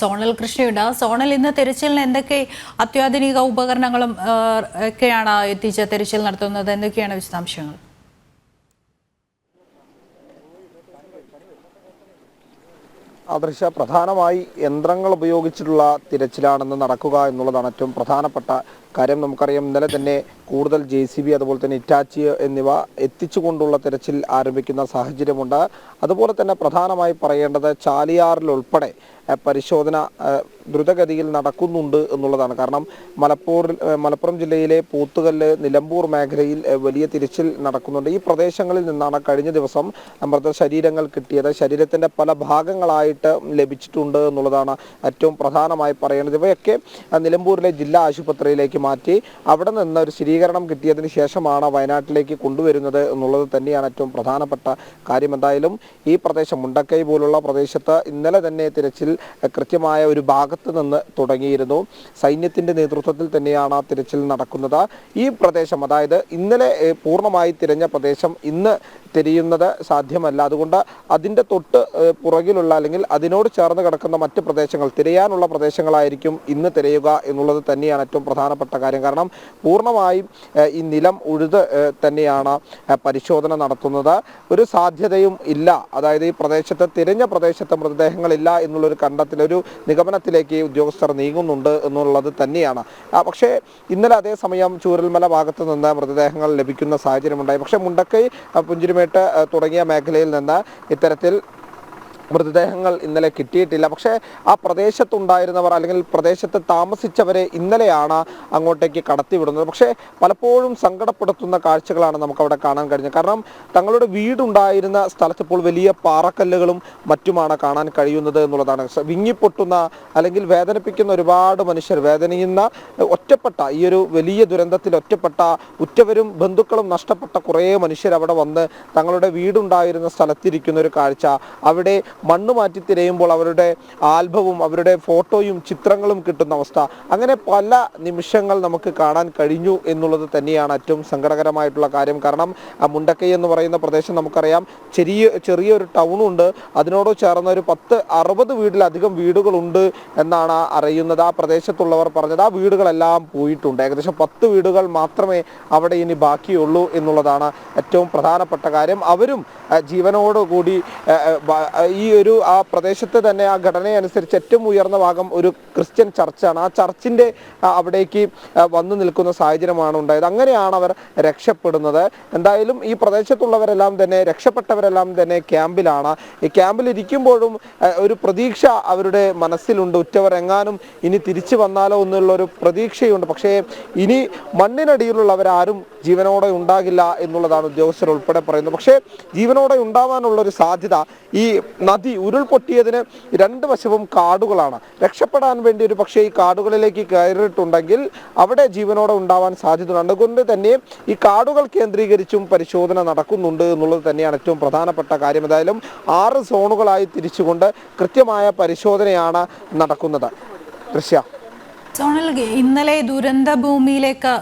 Zonal കൃഷ്ണയുണ്ട്. Zonal, ഇന്ന് തെരച്ചിലിന് എന്തൊക്കെ അത്യാധുനിക ഉപകരണങ്ങളും ഒക്കെയാണ് എത്തിച്ച് തെരച്ചിൽ നടത്തുന്നത്? എന്തൊക്കെയാണ് വിശദാംശങ്ങൾ? ആദർശ, പ്രധാനമായി യന്ത്രങ്ങൾ ഉപയോഗിച്ചിട്ടുള്ള തിരച്ചിലാണെന്ന് നടക്കുക എന്നുള്ളതാണ് ഏറ്റവും പ്രധാനപ്പെട്ട കാര്യം. നമുക്കറിയാം, ഇന്നലെ തന്നെ കൂടുതൽ JCB അതുപോലെ തന്നെ ഇറ്റാച്ചി എന്നിവ എത്തിച്ചുകൊണ്ടുള്ള തിരച്ചിൽ ആരംഭിക്കുന്ന സാഹചര്യമുണ്ട്. അതുപോലെ തന്നെ പ്രധാനമായി പറയേണ്ടത് ചാലിയാറിലുൾപ്പെടെ പരിശോധന ദ്രുതഗതിയിൽ നടക്കുന്നുണ്ട് എന്നുള്ളതാണ്. കാരണം മലപ്പുറം ജില്ലയിലെ പോത്തുകല്ല്, നിലമ്പൂർ മേഖലയിൽ വലിയ തിരച്ചിൽ നടക്കുന്നുണ്ട്. ഈ പ്രദേശങ്ങളിൽ നിന്നാണ് കഴിഞ്ഞ ദിവസം മൃതശരീരങ്ങൾ കിട്ടിയത്. ശരീരത്തിൻ്റെ പല ഭാഗങ്ങളായിട്ട് ലഭിച്ചിട്ടുണ്ട് എന്നുള്ളതാണ് ഏറ്റവും പ്രധാനമായി പറയേണ്ടത്. ഇവയൊക്കെ നിലമ്പൂരിലെ ജില്ലാ ആശുപത്രിയിലേക്ക് മാറ്റി അവിടെ നിന്ന് ഒരു സ്ഥിരീകരണം കിട്ടിയതിന് ശേഷമാണ് വയനാട്ടിലേക്ക് കൊണ്ടുവരുന്നത് എന്നുള്ളത് തന്നെയാണ് ഏറ്റവും പ്രധാനപ്പെട്ട കാര്യം. എന്തായാലും ഈ പ്രദേശം മുണ്ടക്കൈ പോലുള്ള പ്രദേശത്ത് ഇന്നലെ തന്നെ തിരച്ചിൽ കൃത്യമായ ഒരു ഭാഗത്ത് നിന്ന് തുടങ്ങിയിരുന്നു. സൈന്യത്തിൻ്റെ നേതൃത്വത്തിൽ തന്നെയാണ് തിരച്ചിൽ നടക്കുന്നത്. ഈ പ്രദേശം, അതായത് ഇന്നലെ പൂർണ്ണമായി തിരഞ്ഞ പ്രദേശം ഇന്ന് തിരയുന്നത് സാധ്യമല്ല. അതുകൊണ്ട് അതിൻ്റെ തൊട്ട് പുറകിലുള്ള അല്ലെങ്കിൽ അതിനോട് ചേർന്ന് കിടക്കുന്ന മറ്റ് പ്രദേശങ്ങൾ, തിരയാനുള്ള പ്രദേശങ്ങളായിരിക്കും ഇന്ന് തിരയുക എന്നുള്ളത് തന്നെയാണ് ഏറ്റവും പ്രധാനപ്പെട്ട കാര്യം. കാരണം പൂർണ്ണമായും ഈ നിലം ഉഴുത് തന്നെയാണ് പരിശോധന നടത്തുന്നത്. ഒരു സാധ്യതയും ഇല്ല, അതായത് ഈ പ്രദേശത്ത്, തിരഞ്ഞ പ്രദേശത്ത് മൃതദേഹങ്ങളില്ല എന്നുള്ളൊരു ഒരു നിഗമനത്തിലേക്ക് ഉദ്യോഗസ്ഥർ നീങ്ങുന്നുണ്ട് എന്നുള്ളത് തന്നെയാണ്. പക്ഷേ ഇന്നലെ അതേസമയം ചൂരൽമല ഭാഗത്ത് നിന്ന് മൃതദേഹങ്ങൾ ലഭിക്കുന്ന സാഹചര്യമുണ്ടായി. പക്ഷേ മുണ്ടക്കൈ, പുഞ്ചിരിമേട്ട് തുടങ്ങിയ മേഖലയിൽ നിന്ന് ഇത്തരത്തിൽ മൃതദേഹങ്ങൾ ഇന്നലെ കിട്ടിയിട്ടില്ല. പക്ഷേ ആ പ്രദേശത്തുണ്ടായിരുന്നവർ അല്ലെങ്കിൽ പ്രദേശത്ത് താമസിച്ചവരെ ഇന്നലെയാണ് അങ്ങോട്ടേക്ക് കടത്തിവിടുന്നത്. പക്ഷേ പലപ്പോഴും സങ്കടപ്പെടുത്തുന്ന കാഴ്ചകളാണ് നമുക്കവിടെ കാണാൻ കഴിഞ്ഞത്. കാരണം തങ്ങളുടെ വീടുണ്ടായിരുന്ന സ്ഥലത്ത് ഇപ്പോൾ വലിയ പാറക്കല്ലുകളും മറ്റുമാണ് കാണാൻ കഴിയുന്നത് എന്നുള്ളതാണ്. വിങ്ങിപ്പൊട്ടുന്ന അല്ലെങ്കിൽ വേദനിപ്പിക്കുന്ന ഒരുപാട് മനുഷ്യർ, വേദനിക്കുന്ന ഒറ്റപ്പെട്ട ഈ ഒരു വലിയ ദുരന്തത്തിൽ ഒറ്റപ്പെട്ട ഉറ്റവരും ബന്ധുക്കളും നഷ്ടപ്പെട്ട കുറേ മനുഷ്യർ അവിടെ വന്ന് തങ്ങളുടെ വീടുണ്ടായിരുന്ന സ്ഥലത്തിരിക്കുന്ന ഒരു കാഴ്ച, അവിടെ മണ്ണ് മാറ്റി തിരയുമ്പോൾ അവരുടെ ആൽബവും അവരുടെ ഫോട്ടോയും ചിത്രങ്ങളും കിട്ടുന്ന അവസ്ഥ, അങ്ങനെ പല നിമിഷങ്ങൾ നമുക്ക് കാണാൻ കഴിഞ്ഞു എന്നുള്ളത് തന്നെയാണ് ഏറ്റവും സങ്കടകരമായിട്ടുള്ള കാര്യം. കാരണം മുണ്ടക്കൈ എന്ന് പറയുന്ന പ്രദേശം നമുക്കറിയാം, ചെറിയൊരു ടൗണുണ്ട്. അതിനോട് ചേർന്ന ഒരു 10-60 വീടിലധികം വീടുകളുണ്ട് എന്നാണ് അറിയുന്നത്. ആ പ്രദേശത്തുള്ളവർ പറഞ്ഞത് ആ വീടുകളെല്ലാം പോയിട്ടുണ്ട്. ഏകദേശം 10 വീടുകൾ മാത്രമേ അവിടെ ഇനി ബാക്കിയുള്ളൂ എന്നുള്ളതാണ് ഏറ്റവും പ്രധാനപ്പെട്ട കാര്യം. അവരും ജീവനോടുകൂടി ഈ ആ പ്രദേശത്ത് തന്നെ ആ ഘടനയനുസരിച്ച് ഏറ്റവും ഉയർന്ന ഭാഗം ഒരു ക്രിസ്ത്യൻ ചർച്ചാണ്. ആ ചർച്ചിൻ്റെ അവിടേക്ക് വന്നു നിൽക്കുന്ന സാഹചര്യമാണ് ഉണ്ടായത്. അങ്ങനെയാണ് അവർ രക്ഷപ്പെടുന്നത്. എന്തായാലും ഈ പ്രദേശത്തുള്ളവരെല്ലാം തന്നെ, രക്ഷപ്പെട്ടവരെല്ലാം തന്നെ ക്യാമ്പിലാണ്. ഈ ക്യാമ്പിൽ ഇരിക്കുമ്പോഴും ഒരു പ്രതീക്ഷ അവരുടെ മനസ്സിലുണ്ട്. ഉറ്റവരെങ്ങാനും ഇനി തിരിച്ചു വന്നാലോ എന്നുള്ളൊരു പ്രതീക്ഷയുണ്ട്. പക്ഷേ ഇനി മണ്ണിനടിയിലുള്ളവരാരും ജീവനോടെ ഉണ്ടാകില്ല എന്നുള്ളതാണ് ഉദ്യോഗസ്ഥർ ഉൾപ്പെടെ പറയുന്നത്. പക്ഷേ ജീവനോടെ ഉണ്ടാവാനുള്ളൊരു സാധ്യത, ഈ നദി ഉരുൾപൊട്ടിയതിന് 2 വശവും കാടുകളാണ്. രക്ഷപ്പെടാൻ വേണ്ടി ഒരു പക്ഷേ ഈ കാടുകളിലേക്ക് കയറിയിട്ടുണ്ടെങ്കിൽ അവിടെ ജീവനോടെ ഉണ്ടാവാൻ സാധ്യതയുണ്ട്. അതുകൊണ്ട് തന്നെ ഈ കാടുകൾ കേന്ദ്രീകരിച്ചും പരിശോധന നടക്കുന്നുണ്ട് എന്നുള്ളത് തന്നെയാണ് ഏറ്റവും പ്രധാനപ്പെട്ട കാര്യം. ഏതായാലും 6 സോണുകളായി തിരിച്ചുകൊണ്ട് കൃത്യമായ പരിശോധനയാണ് നടക്കുന്നത്. ദൃശ്യ, സോണൽ, ഇന്നലെ ദുരന്ത ഭൂമിയിലേക്ക്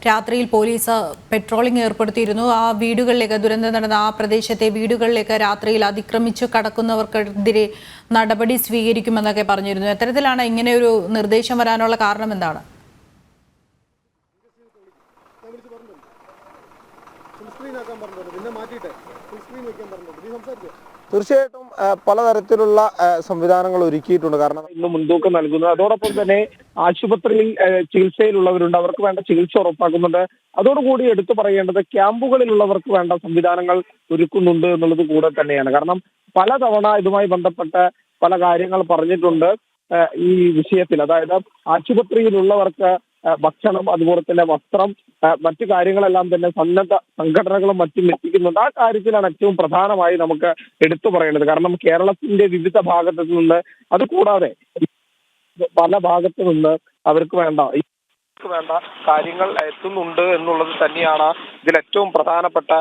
രാത്രിയിൽ പോലീസ് പെട്രോളിംഗ് ഏർപ്പെടുത്തിയിരുന്നു. ആ വീടുകളിലേക്ക്, ദുരന്തം നടന്ന ആ പ്രദേശത്തെ വീടുകളിലേക്ക് രാത്രിയിൽ അതിക്രമിച്ചു കടക്കുന്നവർക്കെതിരെ നടപടി സ്വീകരിക്കുമെന്നൊക്കെ പറഞ്ഞിരുന്നു. എത്തരത്തിലാണ് ഇങ്ങനെ ഒരു നിർദ്ദേശം വരാനുള്ള കാരണം എന്താണ്? തീർച്ചയായിട്ടും പലതരത്തിലുള്ള സംവിധാനങ്ങൾ ഒരുക്കിയിട്ടുണ്ട്. കാരണം ഇന്ന് മുൻതൂക്കം നൽകുന്നത്, അതോടൊപ്പം തന്നെ ആശുപത്രിയിൽ ചികിത്സയിലുള്ളവരുണ്ട്, അവർക്ക് വേണ്ട ചികിത്സ ഉറപ്പാക്കുന്നുണ്ട്. അതോടുകൂടി എടുത്തു പറയേണ്ടത് ക്യാമ്പുകളിലുള്ളവർക്ക് വേണ്ട സംവിധാനങ്ങൾ ഒരുക്കുന്നുണ്ട് എന്നുള്ളത് കൂടെ തന്നെയാണ്. കാരണം പലതവണ ഇതുമായി ബന്ധപ്പെട്ട് പല കാര്യങ്ങൾ പറഞ്ഞിട്ടുണ്ട് ഈ വിഷയത്തിൽ. അതായത് ആശുപത്രിയിലുള്ളവർക്ക് ഭക്ഷണം, അതുപോലെ തന്നെ വസ്ത്രം, മറ്റു കാര്യങ്ങളെല്ലാം തന്നെ സന്നദ്ധ സംഘടനകളും മറ്റും എത്തിക്കുന്നുണ്ട്. ആ കാര്യത്തിലാണ് ഏറ്റവും പ്രധാനമായി നമുക്ക് എടുത്തു പറയേണ്ടത്. കാരണം കേരളത്തിന്റെ വിവിധ ഭാഗത്തു നിന്ന്, അതുകൂടാതെ പല ഭാഗത്തു നിന്ന് അവർക്ക് വേണ്ട കാര്യങ്ങൾ എത്തുന്നുണ്ട് എന്നുള്ളത് തന്നെയാണ് ഇതിൽ ഏറ്റവും പ്രധാനപ്പെട്ട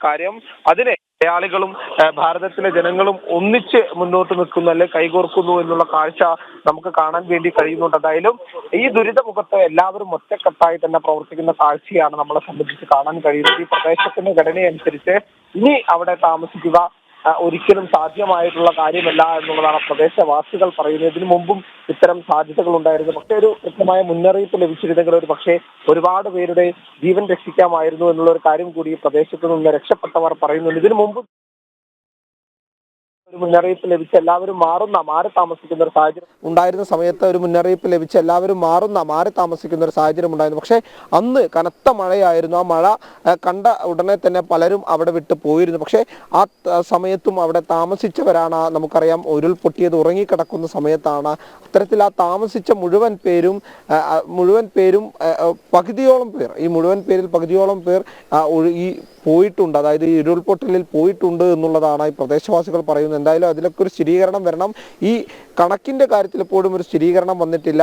കാര്യം. അതിനെ മലയാളികളും ഭാരതത്തിലെ ജനങ്ങളും ഒന്നിച്ച് മുന്നോട്ട് നിൽക്കുന്നു, അല്ലെ കൈകോർക്കുന്നു എന്നുള്ള കാഴ്ച നമുക്ക് കാണാൻ വേണ്ടി കഴിയുന്നുണ്ട്. എന്തായാലും ഈ ദുരിതമുഖത്ത് എല്ലാവരും ഒറ്റക്കെട്ടായി തന്നെ പ്രവർത്തിക്കുന്ന കാഴ്ചയാണ് നമ്മളെ സംബന്ധിച്ച് കാണാൻ കഴിയുന്നത്. ഈ പ്രദേശത്തിന്റെ ഘടനയനുസരിച്ച് ഇനി അവിടെ താമസിക്കുക, ഒരിക്കലും സാധ്യമായിട്ടുള്ള കാര്യമല്ല എന്നുള്ളതാണ് പ്രദേശവാസികൾ പറയുന്നത്. ഇതിനു മുമ്പും ഇത്തരം സാധ്യതകൾ ഉണ്ടായിരുന്നു. പക്ഷേ ഒരു കൃത്യമായ മുന്നറിയിപ്പ് ലഭിച്ചിരുന്നെങ്കിൽ ഒരു പക്ഷേ ഒരുപാട് പേരുടെ ജീവൻ രക്ഷിക്കാമായിരുന്നു എന്നുള്ള ഒരു കാര്യം കൂടി പ്രദേശത്ത് നിന്ന് രക്ഷപ്പെട്ടവർ പറയുന്നുണ്ട്. ഇതിനു മുമ്പ് ഒരു മുന്നറിയിപ്പ് ലഭിച്ച് എല്ലാവരും മാറി താമസിക്കുന്ന ഒരു സാഹചര്യം ഉണ്ടായിരുന്ന സമയത്ത് ഒരു മുന്നറിയിപ്പ് ലഭിച്ച് എല്ലാവരും മാറി താമസിക്കുന്ന ഒരു സാഹചര്യം ഉണ്ടായിരുന്നു. പക്ഷേ അന്ന് കനത്ത മഴയായിരുന്നു. ആ മഴ കണ്ട ഉടനെ തന്നെ പലരും അവിടെ വിട്ട് പോയിരുന്നു. പക്ഷേ ആ സമയത്തും അവിടെ താമസിച്ചവരാണ്, നമുക്കറിയാം, ഉരുൾപൊട്ടിയത് ഉറങ്ങിക്കിടക്കുന്ന സമയത്താണ് അത്തരത്തിൽ ആ താമസിച്ച മുഴുവൻ പേരും പകുതിയോളം പേർ, ഈ മുഴുവൻ പേരിൽ പകുതിയോളം പേർ ഈ പോയിട്ടുണ്ട്, അതായത് ഈ ഉരുൾപൊട്ടലിൽ പോയിട്ടുണ്ട് എന്നുള്ളതാണ് ഈ പ്രദേശവാസികൾ പറയുന്നത്. എന്തായാലും അതിലൊക്കെ ഒരു സ്ഥിരീകരണം വരണം. ഈ കണക്കിന്റെ കാര്യത്തിൽ ഇപ്പോഴും ഒരു സ്ഥിരീകരണം വന്നിട്ടില്ല.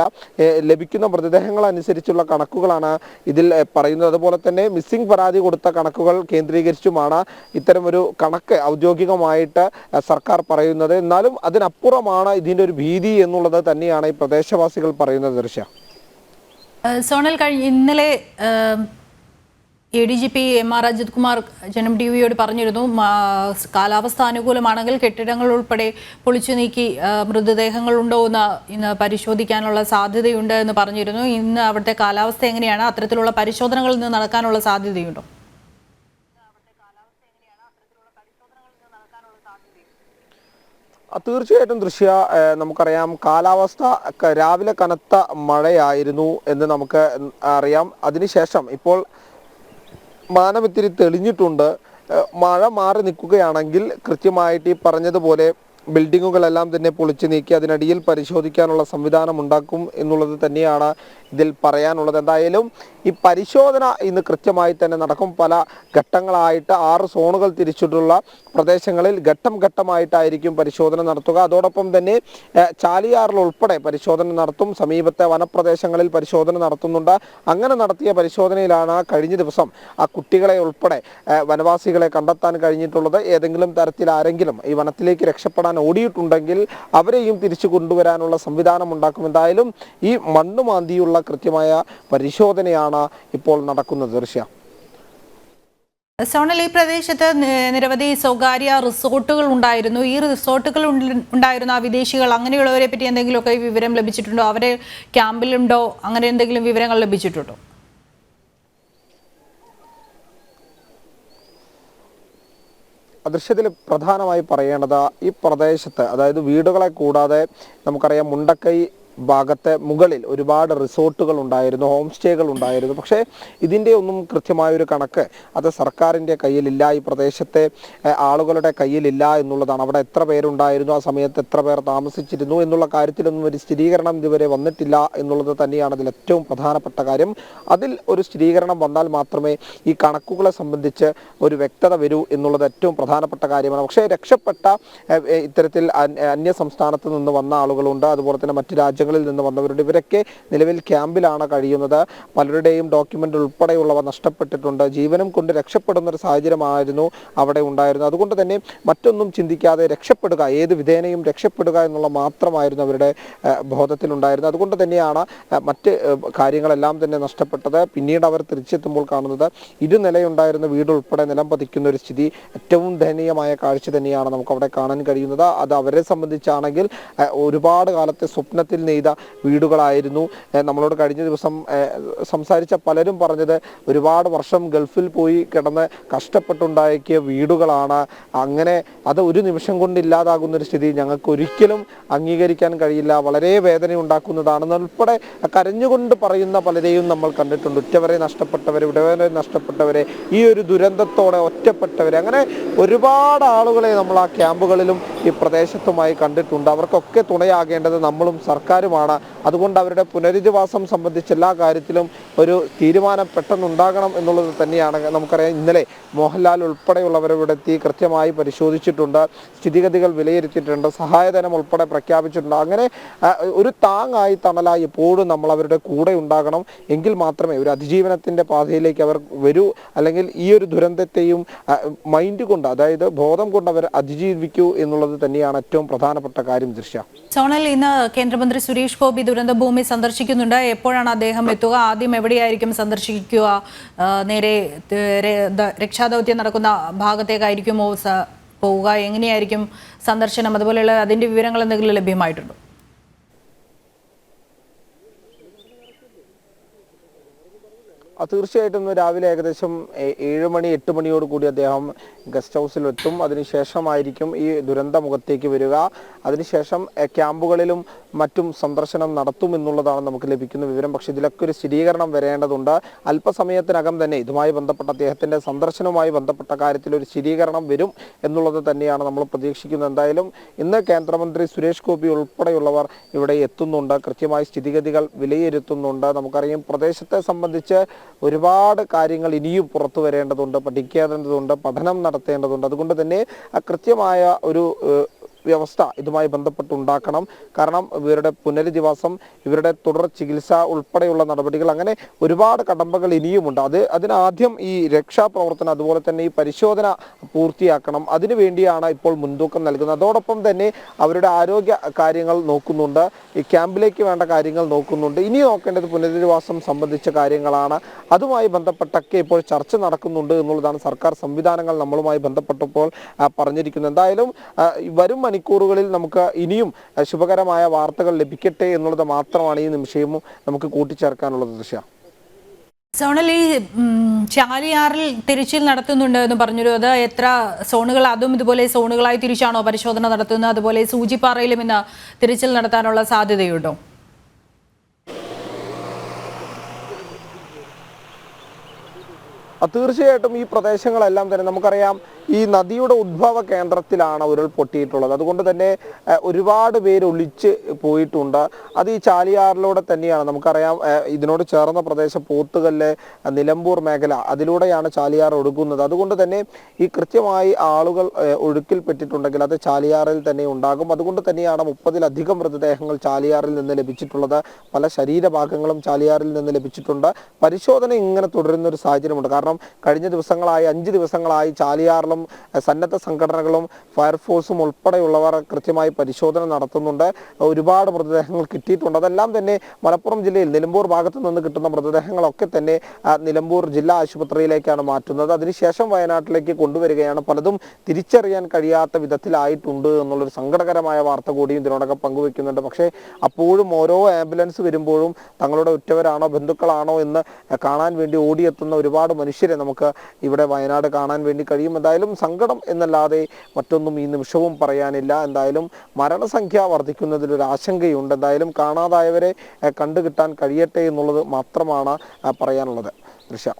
ലഭിക്കുന്ന മൃതദേഹങ്ങൾ അനുസരിച്ചുള്ള കണക്കുകളാണ് ഇതിൽ പറയുന്നത്. അതുപോലെ തന്നെ മിസ്സിംഗ് പരാതി കൊടുത്ത കണക്കുകൾ കേന്ദ്രീകരിച്ചുമാണ് ഇത്തരം ഒരു കണക്ക് ഔദ്യോഗികമായിട്ട് സർക്കാർ പറയുന്നത്. എന്നാലും അതിനപ്പുറമാണ് ഇതിന്റെ ഒരു ഭീതി എന്നുള്ളത് തന്നെയാണ് ഈ പ്രദേശവാസികൾ പറയുന്നത്. ദൃശ്യ സോണൽ ഇന്നലെ ADGP MR അജിത് കുമാർ ജനം ടിവിയോട് പറഞ്ഞിരുന്നു, കാലാവസ്ഥ അനുകൂലമാണെങ്കിൽ കെട്ടിടങ്ങൾ ഉൾപ്പെടെ പൊളിച്ചു നീക്കി മൃതദേഹങ്ങൾ ഉണ്ടോ എന്ന് ഇന്ന് പരിശോധിക്കാനുള്ള സാധ്യതയുണ്ട് എന്ന് പറഞ്ഞിരുന്നു. ഇന്ന് അവിടുത്തെ കാലാവസ്ഥ എങ്ങനെയാണ്? അത്തരത്തിലുള്ള പരിശോധനകൾ ഇന്ന് നടക്കാനുള്ള സാധ്യതയുണ്ടോ? തീർച്ചയായിട്ടും ദൃശ്യ, നമുക്കറിയാം കാലാവസ്ഥ രാവിലെ കനത്ത മഴയായിരുന്നു എന്ന് നമുക്ക് അറിയാം. അതിനുശേഷം ഇപ്പോൾ മാനം ഇത്തിരി തെളിഞ്ഞിട്ടുണ്ട്. മഴ മാറി നിൽക്കുകയാണെങ്കിൽ കൃത്യമായിട്ട് ഈ പറഞ്ഞതുപോലെ ബിൽഡിങ്ങുകളെല്ലാം തന്നെ പൊളിച്ചു നീക്കി അതിനടിയിൽ പരിശോധിക്കാനുള്ള സംവിധാനം ഉണ്ടാക്കും എന്നുള്ളത് തന്നെയാണ് ഇതിൽ പറയാനുള്ളത്. എന്തായാലും ഈ പരിശോധന ഇന്ന് കൃത്യമായി തന്നെ നടക്കും. പല ഘട്ടങ്ങളായിട്ട് 6 സോണുകൾ തിരിച്ചിട്ടുള്ള പ്രദേശങ്ങളിൽ ഘട്ടം ഘട്ടമായിട്ടായിരിക്കും പരിശോധന നടത്തുക. അതോടൊപ്പം തന്നെ ചാലിയാറിൽ ഉൾപ്പെടെ പരിശോധന നടത്തും. സമീപത്തെ വനപ്രദേശങ്ങളിൽ പരിശോധന നടത്തുന്നുണ്ട്. അങ്ങനെ നടത്തിയ പരിശോധനയിലാണ് കഴിഞ്ഞ ദിവസം ആ കുട്ടികളെ ഉൾപ്പെടെ വനവാസികളെ കണ്ടെത്താൻ കഴിഞ്ഞിട്ടുള്ളത്. ഏതെങ്കിലും തരത്തിൽ ആരെങ്കിലും ഈ വനത്തിലേക്ക് രക്ഷപ്പെടാൻ ഓടിയിട്ടുണ്ടെങ്കിൽ അവരെയും തിരിച്ചു കൊണ്ടുവരാനുള്ള സംവിധാനം ഉണ്ടാക്കും. എന്തായാലും ഈ മണ്ണുമാന്തിയുള്ള കൃത്യമായ പരിശോധനയാണ് ഇപ്പോൾ നടക്കുന്നത്. ദൃശ്യ സോണൽ, ഈ പ്രദേശത്ത് നിരവധി സ്വകാര്യ റിസോർട്ടുകൾ ഉണ്ടായിരുന്നു. ഈ റിസോർട്ടുകൾ ഉണ്ടായിരുന്ന വിദേശികൾ അങ്ങനെയുള്ളവരെ പറ്റി എന്തെങ്കിലുമൊക്കെ വിവരം ലഭിച്ചിട്ടുണ്ടോ? അവരെ ക്യാമ്പിലുണ്ടോ? അങ്ങനെ എന്തെങ്കിലും വിവരങ്ങൾ ലഭിച്ചിട്ടുണ്ടോ? ദൃശ്യത്തിൽ പ്രധാനമായി പറയേണ്ടത് ഈ പ്രദേശത്ത്, അതായത് വീടുകളെ കൂടാതെ നമുക്കറിയാം മുണ്ടക്കൈ ഭാഗത്തെ മുകളിൽ ഒരുപാട് റിസോർട്ടുകൾ ഉണ്ടായിരുന്നു, ഹോം സ്റ്റേകൾ ഉണ്ടായിരുന്നു. പക്ഷേ ഇതിൻ്റെ ഒന്നും കൃത്യമായൊരു കണക്ക് അത് സർക്കാരിൻ്റെ കയ്യിലില്ല, ഈ പ്രദേശത്തെ ആളുകളുടെ കയ്യിലില്ല എന്നുള്ളതാണ്. അവിടെ എത്ര പേരുണ്ടായിരുന്നു, ആ സമയത്ത് എത്ര പേർ താമസിച്ചിരുന്നു എന്നുള്ള കാര്യത്തിലൊന്നും ഒരു സ്ഥിരീകരണം ഇതുവരെ വന്നിട്ടില്ല എന്നുള്ളത് തന്നെയാണ് അതിൽ ഏറ്റവും പ്രധാനപ്പെട്ട കാര്യം. അതിൽ ഒരു സ്ഥിരീകരണം വന്നാൽ മാത്രമേ ഈ കണക്കുകളെ സംബന്ധിച്ച് ഒരു വ്യക്തത വരൂ എന്നുള്ളത് ഏറ്റവും പ്രധാനപ്പെട്ട കാര്യമാണ്. പക്ഷേ രക്ഷപ്പെട്ട ഇത്തരത്തിൽ അന്യ സംസ്ഥാനത്ത് നിന്ന് വന്ന ആളുകളുണ്ട്, അതുപോലെ തന്നെ മറ്റു രാജ്യങ്ങളിൽ നിന്ന് വന്നവരുടെ, ഇവരൊക്കെ നിലവിൽ ക്യാമ്പിലാണ് കഴിയുന്നത്. പലരുടെയും ഡോക്യുമെന്റ് ഉൾപ്പെടെയുള്ളവ നഷ്ടപ്പെട്ടിട്ടുണ്ട്. ജീവനും കൊണ്ട് രക്ഷപ്പെടുന്ന ഒരു സാഹചര്യമായിരുന്നു അവിടെ ഉണ്ടായിരുന്നത്. അതുകൊണ്ട് തന്നെ മറ്റൊന്നും ചിന്തിക്കാതെ രക്ഷപ്പെടുക, ഏത് വിധേനയും രക്ഷപ്പെടുക എന്നുള്ള മാത്രമായിരുന്നു അവരുടെ ബോധത്തിലുണ്ടായിരുന്നത്. അതുകൊണ്ട് തന്നെയാണ് മറ്റ് കാര്യങ്ങളെല്ലാം തന്നെ നഷ്ടപ്പെട്ടത്. പിന്നീട് അവർ തിരിച്ചെത്തുമ്പോൾ കാണുന്നത് ഇരുനിലയുണ്ടായിരുന്ന വീട് ഉൾപ്പെടെ നിലം പതിക്കുന്ന ഒരു സ്ഥിതി, ഏറ്റവും ദയനീയമായ കാഴ്ച തന്നെയാണ് നമുക്ക് അവിടെ കാണാൻ കഴിയുന്നത്. അത് അവരെ സംബന്ധിച്ചാണെങ്കിൽ ഒരുപാട് കാലത്തെ സ്വപ്നത്തിൽ നെയ്ത വീടുകളായിരുന്നു. നമ്മളോട് കഴിഞ്ഞ ദിവസം സംസാരിച്ച പലരും പറഞ്ഞത് ഒരുപാട് വർഷം ഗൾഫിൽ പോയി കിടന്ന് കഷ്ടപ്പെട്ടുണ്ടാക്കിയ വീടുകളാണ്. അങ്ങനെ അത് ഒരു നിമിഷം കൊണ്ട് ഇല്ലാതാകുന്ന ഒരു സ്ഥിതി ഞങ്ങൾക്ക് ഒരിക്കലും അംഗീകരിക്കാൻ കഴിയില്ല, വളരെ വേദന ഉണ്ടാക്കുന്നതാണെന്നുൾപ്പെടെ കരഞ്ഞുകൊണ്ട് പറയുന്ന പലരെയും നമ്മൾ കണ്ടിട്ടുണ്ട്. ഉറ്റവരെ നഷ്ടപ്പെട്ടവരെ, ഉടവരെ നഷ്ടപ്പെട്ടവരെ, ഈ ഒരു ദുരന്തത്തോടെ ഒറ്റപ്പെട്ടവരെ, അങ്ങനെ ഒരുപാട് ആളുകളെ നമ്മൾ ആ ക്യാമ്പുകളിലും ഈ പ്രദേശത്തുമായി കണ്ടിട്ടുണ്ട്. അവർക്കൊക്കെ തുണയാകേണ്ടത് നമ്മളും സർക്കാരുമാണ്. അതുകൊണ്ട് അവരുടെ പുനരധിവാസം സംബന്ധിച്ച എല്ലാ കാര്യത്തിലും ഒരു തീരുമാനം പെട്ടെന്നുണ്ടാകണം എന്നുള്ളത് തന്നെയാണ്. നമുക്കറിയാം ഇന്നലെ മോഹൻലാൽ ഉൾപ്പെടെയുള്ളവരിവിടെ എത്തി കൃത്യമായി പരിശോധിച്ചിട്ടുണ്ട്, സ്ഥിതിഗതികൾ വിലയിരുത്തിയിട്ടുണ്ട്, സഹായധനം ഉൾപ്പെടെ പ്രഖ്യാപിച്ചിട്ടുണ്ട്. അങ്ങനെ ഒരു താങ്ങായി തണലായി എപ്പോഴും നമ്മൾ അവരുടെ കൂടെ ഉണ്ടാകണം. എങ്കിൽ മാത്രമേ ഒരു അതിജീവനത്തിന്റെ പാതയിലേക്ക് അവർ വരൂ, അല്ലെങ്കിൽ ഈ ഒരു ദുരന്തത്തെയും മൈൻഡ് കൊണ്ട്, അതായത് ബോധം കൊണ്ട് അവർ അതിജീവിക്കൂ എന്നുള്ളത് തന്നെയാണ് ഏറ്റവും പ്രധാനപ്പെട്ട കാര്യം. ദൃശ്യ സോണൽ, ഇന്ന് കേന്ദ്രമന്ത്രി സുരേഷ് ഗോപി ദുരന്ത ഭൂമി സന്ദർശിക്കുന്നുണ്ട്. എപ്പോഴാണ് അദ്ദേഹം എത്തുക? ആദ്യം എവിടെയായിരിക്കും സന്ദർശിക്കുക? നേരെ രക്ഷാദൗത്യം നടക്കുന്ന ഭാഗത്തേക്കായിരിക്കുമോ പോവുക? എങ്ങനെയായിരിക്കും സന്ദർശനം? അതുപോലെയുള്ള അതിൻ്റെ വിവരങ്ങൾ എന്തെങ്കിലും ലഭ്യമായിട്ടുണ്ടോ? തീർച്ചയായിട്ടും ഇന്ന് രാവിലെ ഏകദേശം 7 മണി 8 മണിയോട് കൂടി അദ്ദേഹം ഗസ്റ്റ് ഹൗസിൽ എത്തും. അതിനുശേഷമായിരിക്കും ഈ ദുരന്ത മുഖത്തേക്ക് വരിക. അതിനുശേഷം ക്യാമ്പുകളിലും മറ്റും സന്ദർശനം നടത്തുമെന്നുള്ളതാണ് നമുക്ക് ലഭിക്കുന്ന വിവരം. പക്ഷേ ഇതിലൊക്കെ ഒരു സ്ഥിരീകരണം വരേണ്ടതുണ്ട്. അല്പസമയത്തിനകം തന്നെ ഇതുമായി ബന്ധപ്പെട്ട അദ്ദേഹത്തിൻ്റെ സന്ദർശനവുമായി ബന്ധപ്പെട്ട കാര്യത്തിൽ ഒരു സ്ഥിരീകരണം വരും എന്നുള്ളത് തന്നെയാണ് നമ്മൾ പ്രതീക്ഷിക്കുന്നത്. എന്തായാലും ഇന്ന് കേന്ദ്രമന്ത്രി സുരേഷ് ഗോപി ഉൾപ്പെടെയുള്ളവർ ഇവിടെ എത്തുന്നുണ്ട്. കൃത്യമായി സ്ഥിതിഗതികൾ വിലയിരുത്തുന്നുണ്ട്. നമുക്കറിയാം, പ്രദേശത്തെ സംബന്ധിച്ച് ഒരുപാട് കാര്യങ്ങൾ ഇനിയും പുറത്തു വരേണ്ടതുണ്ട്, പഠിക്കേണ്ടതുണ്ട്, പഠനം നടത്തേണ്ടതുണ്ട്. അതുകൊണ്ട് തന്നെ കൃത്യമായ ഒരു വ്യവസ്ഥ ഇതുമായി ബന്ധപ്പെട്ടുണ്ടാക്കണം. കാരണം ഇവരുടെ പുനരധിവാസം, ഇവരുടെ തുടർ ചികിത്സ ഉൾപ്പെടെയുള്ള നടപടികൾ, അങ്ങനെ ഒരുപാട് കടമ്പകൾ ഇനിയുമുണ്ട്. അതിനാദ്യം ഈ രക്ഷാപ്രവർത്തനം, അതുപോലെ തന്നെ ഈ പരിശോധന പൂർത്തിയാക്കണം. അതിനുവേണ്ടിയാണ് ഇപ്പോൾ മുൻതൂക്കം നൽകുന്നത്. അതോടൊപ്പം തന്നെ അവരുടെ ആരോഗ്യ കാര്യങ്ങൾ നോക്കുന്നുണ്ട്, ഈ ക്യാമ്പിലേക്ക് വേണ്ട കാര്യങ്ങൾ നോക്കുന്നുണ്ട്. ഇനി നോക്കേണ്ടത് പുനരധിവാസം സംബന്ധിച്ച കാര്യങ്ങളാണ്. അതുമായി ബന്ധപ്പെട്ടൊക്കെ ഇപ്പോൾ ചർച്ച നടക്കുന്നുണ്ട് എന്നുള്ളതാണ് സർക്കാർ സംവിധാനങ്ങൾ നമ്മളുമായി ബന്ധപ്പെട്ടപ്പോൾ പറഞ്ഞിരിക്കുന്നത്. എന്തായാലും വരും മണിക്കൂറുകളിൽ നമുക്ക് ഇനിയും ശുഭകരമായ വാർത്തകൾ ലഭിക്കട്ടെ എന്നുള്ളത് മാത്രമാണ് ഈ നിമിഷവും നമുക്ക് കൂട്ടിച്ചേർക്കാനുള്ളത്. ദൃശ്യ സോണൽ, ഈ ചാലിയാറിൽ തിരച്ചിൽ നടത്തുന്നുണ്ട് എന്ന് പറഞ്ഞൊരു, അത് എത്ര സോണുകൾ, അതും ഇതുപോലെ സോണുകളായി തിരിച്ചാണോ പരിശോധന നടത്തുന്നത്? അതുപോലെ സൂചിപ്പാറയിലും ഇന്ന് തിരച്ചിൽ നടത്താനുള്ള സാധ്യതയുണ്ടോ? തീർച്ചയായിട്ടും ഈ പ്രദേശങ്ങളെല്ലാം തന്നെ നമുക്കറിയാം, ഈ നദിയുടെ ഉദ്ഭവ കേന്ദ്രത്തിലാണ് ഉരുൾപൊട്ടിയിട്ടുള്ളത്. അതുകൊണ്ട് തന്നെ ഒരുപാട് പേര് ഒളിച്ച് പോയിട്ടുണ്ട്. അത് ഈ ചാലിയാറിലൂടെ തന്നെയാണ്. നമുക്കറിയാം, ഇതിനോട് ചേർന്ന പ്രദേശം പോത്തുകല്ല്, നിലമ്പൂർ മേഖല, അതിലൂടെയാണ് ചാലിയാർ ഒഴുകുന്നത്. അതുകൊണ്ട് തന്നെ ഈ കൃത്യമായി ആളുകൾ ഒഴുക്കിൽപ്പെട്ടിട്ടുണ്ടെങ്കിൽ അത് ചാലിയാറിൽ തന്നെ ഉണ്ടാകും. അതുകൊണ്ട് തന്നെയാണ് 30-ലധികം മൃതദേഹങ്ങൾ ചാലിയാറിൽ നിന്ന് ലഭിച്ചിട്ടുള്ളത്. പല ശരീരഭാഗങ്ങളും ചാലിയാറിൽ നിന്ന് ലഭിച്ചിട്ടുണ്ട്. പരിശോധന ഇങ്ങനെ തുടരുന്ന ഒരു സാഹചര്യമുണ്ട്. കാരണം കഴിഞ്ഞ ദിവസങ്ങളായി 5 ദിവസങ്ങളായി ചാലിയാറിലും സന്നദ്ധ സംഘടനകളും ഫയർഫോഴ്സും ഉൾപ്പെടെയുള്ളവർ കൃത്യമായി പരിശോധന നടത്തുന്നുണ്ട്. ഒരുപാട് മൃതദേഹങ്ങൾ കിട്ടിയിട്ടുണ്ട്. അതെല്ലാം തന്നെ മലപ്പുറം ജില്ലയിൽ നിലമ്പൂർ ഭാഗത്ത് നിന്ന് കിട്ടുന്ന മൃതദേഹങ്ങളൊക്കെ തന്നെ നിലമ്പൂർ ജില്ലാ ആശുപത്രിയിലേക്കാണ് മാറ്റുന്നത്. അതിനുശേഷം വയനാട്ടിലേക്ക് കൊണ്ടുവരികയാണ്. പലതും തിരിച്ചറിയാൻ കഴിയാത്ത വിധത്തിലായിട്ടുണ്ട് എന്നുള്ളൊരു സങ്കടകരമായ വാർത്ത കൂടിയും ഇതിനോടൊപ്പം പങ്കുവെക്കുന്നുണ്ട്. പക്ഷേ അപ്പോഴും ഓരോ ആംബുലൻസ് വരുമ്പോഴും തങ്ങളുടെ ഉറ്റവരാണോ ബന്ധുക്കളാണോ എന്ന് കാണാൻ വേണ്ടി ഓടിയെത്തുന്ന ഒരുപാട് മനുഷ്യരെ നമുക്ക് ഇവിടെ വയനാട് കാണാൻ വേണ്ടി കഴിയും. എന്തായാലും സങ്കടം എന്നല്ലാതെ മറ്റൊന്നും ഈ നിമിഷവും പറയാനില്ല. എന്തായാലും മരണസംഖ്യ വർദ്ധിക്കുന്നതിലൊരു ആശങ്കയുണ്ട്. എന്തായാലും കാണാതായവരെ കണ്ടുകിട്ടാൻ കഴിയട്ടെ എന്നുള്ളത് മാത്രമാണ് പറയാനുള്ളത്. ദൃശ്യ.